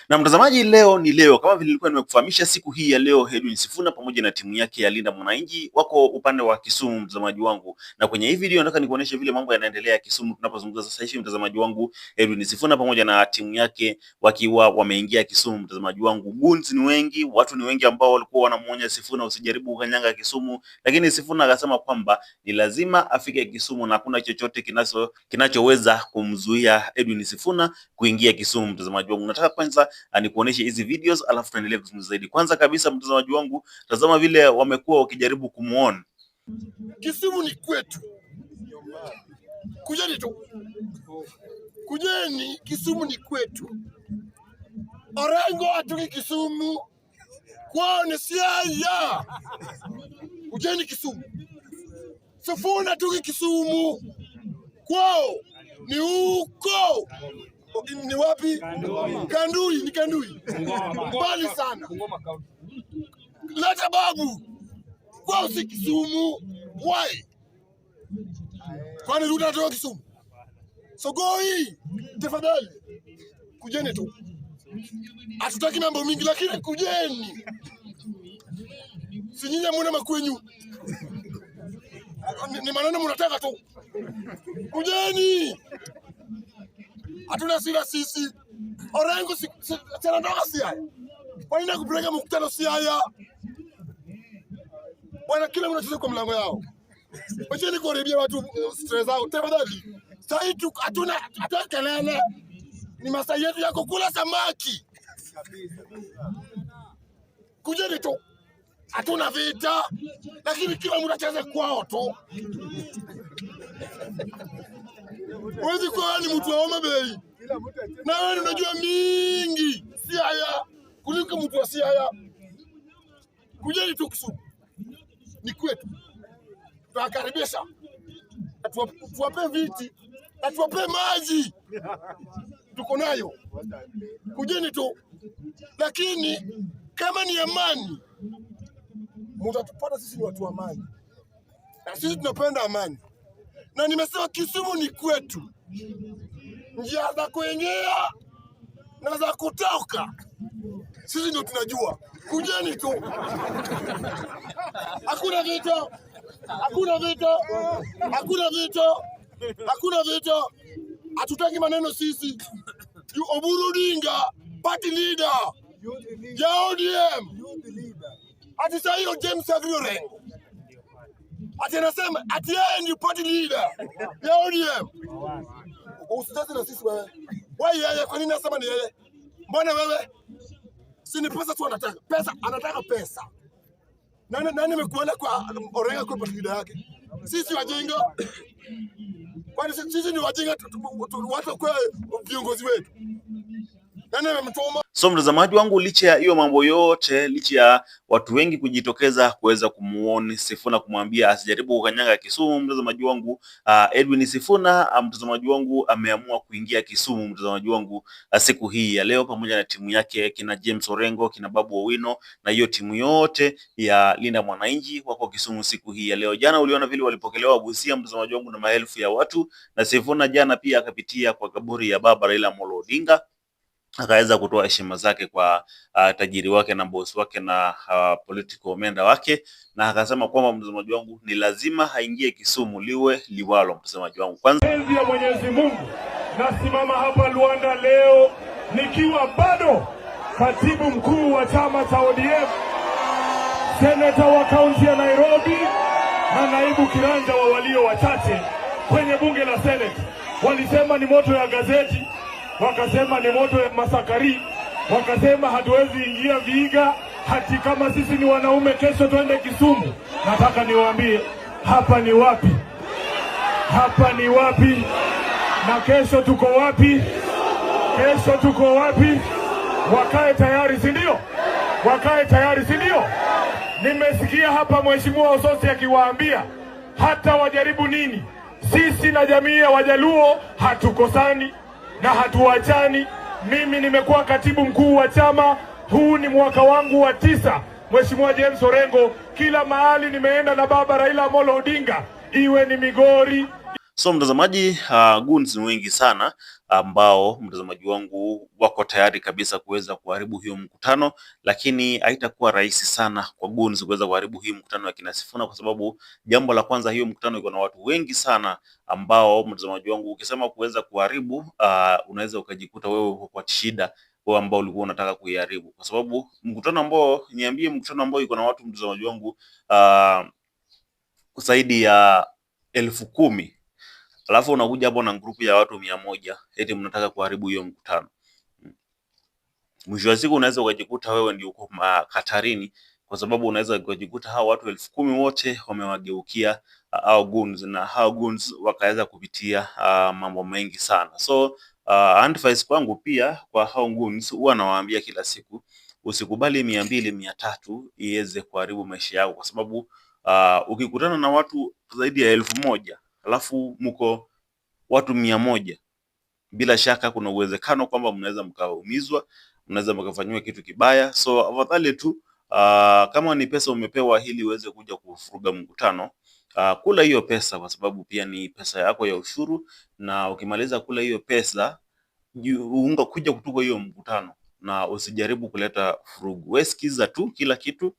Na mtazamaji, leo kama vile nilikuwa nimekufahamisha, siku hii ya leo Edwin Sifuna pamoja na timu yake ya Linda Mwananchi wako upande wa Kisumu, mtazamaji wangu. Na kwenye hii video nataka nikuoneshe vile mambo yanaendelea Kisumu tunapozungumza sasa hivi, mtazamaji wangu. Edwin Sifuna pamoja na timu yake wakiwa wameingia Kisumu, mtazamaji wangu. Goons ni wengi, watu ni wengi ambao walikuwa wanamuonya Sifuna usijaribu kukanyanga Kisumu, lakini Sifuna akasema kwamba ni lazima afike Kisumu na hakuna chochote kinachoweza kumzuia Edwin Sifuna kuingia Kisumu, mtazamaji wangu. Nataka kwanza nikuoneshe hizi videos alafu tuendelee kuzungumza zaidi. Kwanza kabisa, mtazamaji wangu, tazama vile wamekuwa wakijaribu kumuona. Kisumu ni kwetu. Kujeni tu. Kujeni, Kisumu ni kwetu. Orengo atoki Kisumu. Kwao ni Siaya. Kujeni Kisumu. Sifuna atoki Kisumu. Kwao ni huko. Ni wapi? Kandui, ni Kandui. Mbali sana. Leta babu. Kwao si Kisumu. Why? Kwani Ruto anatoka Kisumu? Sogoi, tafadhali. Kujeni tu. Hatutaki mambo mingi, lakini kujeni. Si nyinyi mwana makwenyu. Ni maneno mnataka tu. Kujeni. Hatuna sira sisi. Orengo anatoka Siaya. Kwa nini nakupeleka mkutano Siaya? Bwana, kila mtu anacheza kwa mlango yao. Wacheni kuharibia watu stress zao. Tafadhali. Sasa tu hatuna kelele. Ni masaa yetu ya kukula samaki. Kujeni tu. Hatuna vita, lakini kila mtu anacheza kwao tu. Wewe kwa ni mtu wa Homa Bay. Na wewe unajua mingi Siaya kuliko mtu wa Siaya. Kujeni tu Kisumu. Ni kwetu. Tunakaribisha. Tuwape viti, tuwape maji. Tuko nayo. Kujeni tu. Lakini kama ni amani, mtatupata sisi ni watu wa amani. Na sisi tunapenda amani. Na nimesema Kisumu ni kwetu. Njia za kuingia na za kutoka sisi ndio tunajua. Kujeni tu. Hakuna vita. Hakuna vita. Hakuna vita. Hakuna vita. Hatutaki maneno sisi. Oburu Odinga, party leader. Ya ODM. Ati sasa hiyo James Agrioreng. Ati anasema ati yeye ni party leader ya ODM. Usitete na sisi wewe. Wewe yeye kwa nini nasema ni yeye? Mbona wewe? Si ni pesa tu anataka. Pesa anataka pesa. Nani nimekuona kwa Orengo kwa party leader yake? Sisi wajinga. Kwani sisi ni wajinga watu kwa viongozi wetu. Nani amemtuma? So mtazamaji wangu, licha ya hiyo mambo yote, licha ya watu wengi kujitokeza kuweza kumuona Sifuna, kumwambia asijaribu kukanyanga Kisumu, mtazamaji wangu, Edwin Sifuna, mtazamaji wangu, ameamua kuingia Kisumu, mtazamaji wangu, siku hii ya leo pamoja na timu yake, kina James Orengo, kina Babu Owino na hiyo timu yote ya Linda Mwananchi wako Kisumu siku hii ya leo. Jana uliona vile walipokelewa Busia, mtazamaji wangu, na maelfu ya watu, na Sifuna jana pia akapitia kwa kaburi ya baba Raila Amolo Odinga, akaweza kutoa heshima zake kwa tajiri wake na boss wake na political menda wake, na akasema kwamba mtazamaji wangu, ni lazima haingie Kisumu liwe liwalo. Mtazamaji wangu, kwanza enzi ya Mwenyezi Mungu, nasimama hapa Luanda leo nikiwa bado katibu mkuu wa chama cha ODM, seneta wa kaunti ya Nairobi na naibu kiranja wa walio wachache kwenye bunge la Senate. Walisema ni moto ya gazeti, wakasema ni moto ya masakari, wakasema hatuwezi ingia Vihiga hati kama sisi ni wanaume. Kesho twende Kisumu. Nataka niwaambie hapa ni wapi, hapa ni wapi, na kesho tuko wapi, kesho tuko wapi. Wakae tayari, si ndio? Wakae tayari, si ndio? Nimesikia hapa Mheshimiwa Ososi akiwaambia hata wajaribu nini, sisi na jamii ya Wajaluo hatukosani na hatuachani. Mimi nimekuwa katibu mkuu wa chama, huu ni mwaka wangu wa 9 Mheshimiwa James Orengo, kila mahali nimeenda na baba Raila Amolo Odinga, iwe ni Migori. So mtazamaji, goons ni wengi sana ambao mtazamaji wangu wako tayari kabisa kuweza kuharibu hiyo mkutano, lakini haitakuwa rahisi sana kwa goons kuweza kuharibu hii mkutano ya kina Sifuna, kwa sababu jambo la kwanza, hiyo mkutano iko na watu wengi sana ambao mtazamaji wangu ukisema kuweza kuharibu, unaweza ukajikuta wewe uko kwa shida, wewe ambao ulikuwa unataka kuiharibu, kwa sababu mkutano ambao iko na watu mtazamaji wangu zaidi ya 10,000, alafu unakuja hapo na grupu ya watu 100 eti mnataka kuharibu hiyo mkutano. Mwisho wa siku unaweza ukajikuta wewe ndio uko hatarini, kwa sababu unaweza ukajikuta hao watu 10,000 wote wamewageukia hao goons, na hao goons wakaweza kupitia mambo mengi sana. So advice kwangu pia kwa hao goons, huwa nawaambia kila siku, usikubali 200 300 iweze kuharibu maisha yako, kwa sababu ukikutana na watu zaidi ya 1,000 alafu mko watu 100, bila shaka kuna uwezekano kwamba mnaweza mkaumizwa, mnaweza mkafanywa kitu kibaya. So afadhali tu kama ni pesa umepewa ili uweze kuja kufuruga mkutano, kula hiyo pesa, kwa sababu pia ni pesa yako ya ushuru, na ukimaliza kula hiyo pesa unga kuja kutuka hiyo mkutano, na usijaribu kuleta furugu. Wewe sikiza tu kila kitu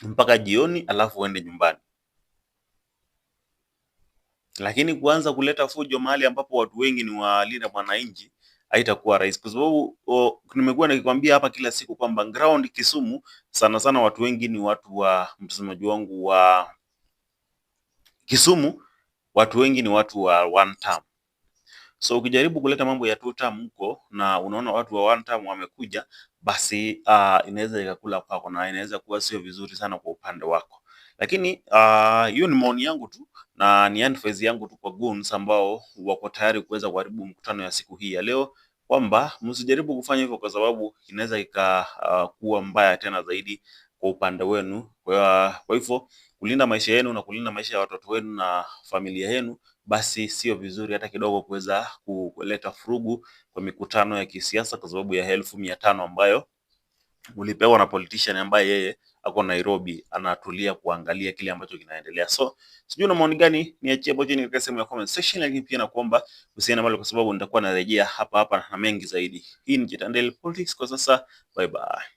mpaka jioni, alafu uende nyumbani. Lakini kuanza kuleta fujo mahali ambapo watu wengi ni walinda mwananchi, haitakuwa rahisi, kwa sababu nimekuwa nikikwambia hapa kila siku kwamba ground Kisumu sana sana watu wengi ni watu wa mtazamaji wangu wa Kisumu, watu wengi ni watu wa one term. So ukijaribu kuleta mambo ya two term huko na unaona watu wa one term wamekuja, basi inaweza ikakula kwako na inaweza kuwa sio vizuri sana kwa upande wako. Lakini hiyo ni maoni yangu tu na ni advice yangu tu kwa goons ambao wako tayari kuweza kuharibu mkutano ya siku hii ya leo, kwamba msijaribu kufanya hivyo, kwa sababu inaweza ikakuwa mbaya tena zaidi kwa upande wenu. Kwa hivyo kulinda maisha yenu na kulinda maisha ya watoto wenu na familia yenu, basi sio vizuri hata kidogo kuweza kuleta furugu kwa mikutano ya kisiasa, kwa sababu ya 1,500 ambayo ulipewa na politician ambaye yeye ako Nairobi anatulia kuangalia kile ambacho kinaendelea. So sijui una maoni gani, niachie hapo chini katika sehemu ya comment section, lakini pia nakuomba usiende mbali, kwa sababu nitakuwa narejea hapa na mengi zaidi. Hii ni Jitan Daily Politics kwa sasa, bye bye.